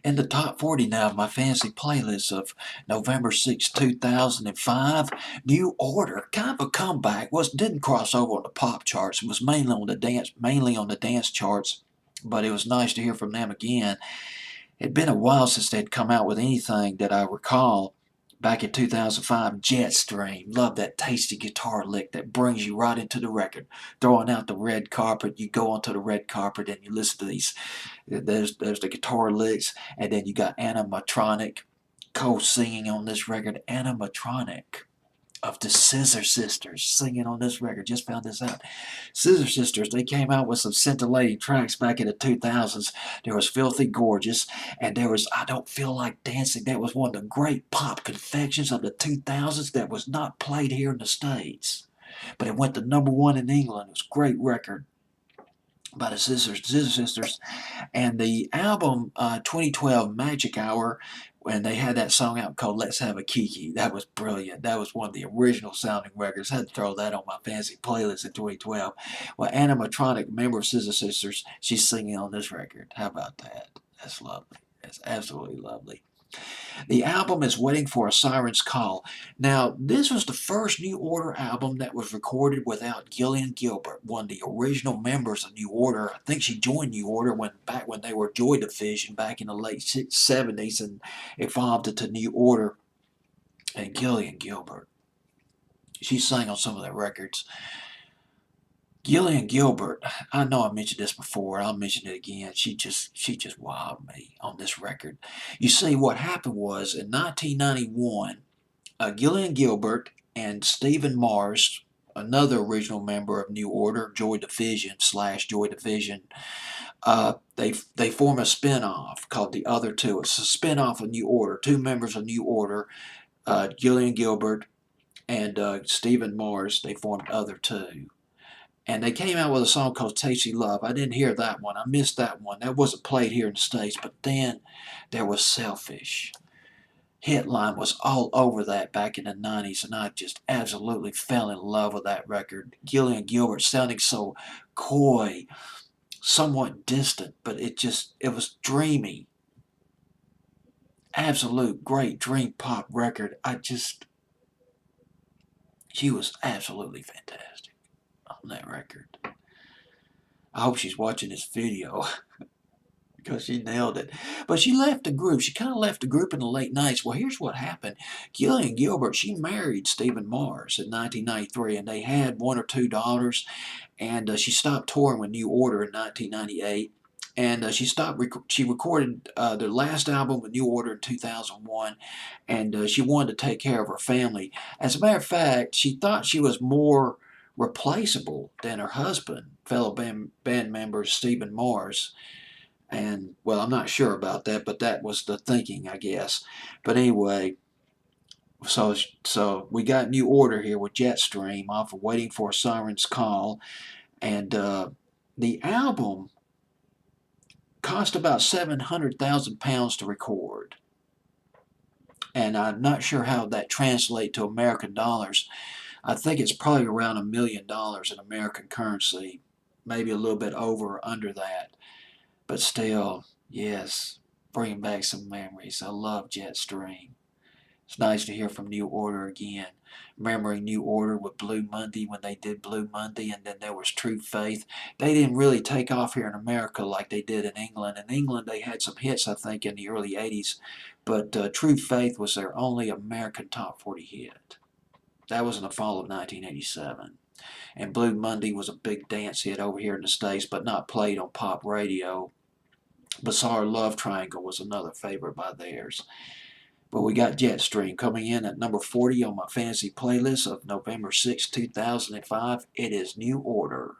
In the top 40 now of my fancy playlist of November 6, 2005, New Order, kind of a comeback, didn't cross over on the pop charts, it was mainly on the dance charts, but it was nice to hear from them again. It'd been a while since they'd come out with anything that I recall. Back in 2005, Jetstream. Love that tasty guitar lick that brings you right into the record. Throwing out the red carpet, you go onto the red carpet and you listen to these. There's the guitar licks, and then you got animatronic co-singing on this record. Animatronic of the Scissor Sisters singing on this record. Just found this out. Scissor Sisters, they came out with some scintillating tracks back in the 2000s. There was Filthy Gorgeous, and there was I Don't Feel Like Dancing. That was one of the great pop confections of the 2000s that was not played here in the States. But it went to #1 in England. It was a great record by the Scissor Sisters. And the album 2012 Magic Hour, when they had that song out called Let's Have a Kiki, that was brilliant. That was one of the original sounding records. I had to throw that on my fancy playlist in 2012. Well, animatronic member of Scissor Sisters, she's singing on this record. How about that? That's lovely. That's absolutely lovely. The album is Waiting for a Siren's Call. Now, this was the first New Order album that was recorded without Gillian Gilbert, one of the original members of New Order. I think she joined New Order back when they were Joy Division back in the late 70s and evolved into New Order. And Gillian Gilbert, she sang on some of their records. Gillian Gilbert, I know I mentioned this before, I'll mention it again. She just wowed me on this record. You see, what happened was in 1991, Gillian Gilbert and Stephen Mars, another original member of New Order, Joy Division / Joy Division, they form a spin-off called The Other Two. It's a spin-off of New Order. Two members of New Order, Gillian Gilbert and Stephen Mars, they formed Other Two. And they came out with a song called Tasty Love. I didn't hear that one. I missed that one. That wasn't played here in the States. But then there was Selfish. Hitline was all over that back in the 90s, and I just absolutely fell in love with that record. Gillian Gilbert sounding so coy, somewhat distant, but it was dreamy. Absolute great dream pop record. She was absolutely fantastic on that record. I hope she's watching this video because she nailed it. But she left the group. She kind of left the group in the late 90s. Well, here's what happened. Gillian Gilbert, she married Stephen Mars in 1993, and they had 1 or 2 daughters. And she stopped touring with New Order in 1998. And she recorded their last album with New Order in 2001, and she wanted to take care of her family. As a matter of fact, she thought she was more replaceable than her husband, fellow band member Stephen Mars. And, well, I'm not sure about that, but that was the thinking, I guess. But anyway, so we got New Order here with Jetstream off of Waiting for a Siren's Call. And the album cost about £700,000 to record. And I'm not sure how that translates to American dollars. I think it's probably around $1 million in American currency, maybe a little bit over or under that. But still, yes, bringing back some memories. I love Jetstream. It's nice to hear from New Order again. Remembering New Order with Blue Monday when they did Blue Monday, and then there was True Faith. They didn't really take off here in America like they did in England. In England, they had some hits, I think, in the early 80s. But True Faith was their only American top 40 hit. That was in the fall of 1987. And Blue Monday was a big dance hit over here in the States, but not played on pop radio. Bizarre Love Triangle was another favorite by theirs. But we got Jetstream coming in at number 40 on my fantasy playlist of November 6, 2005. It is New Order.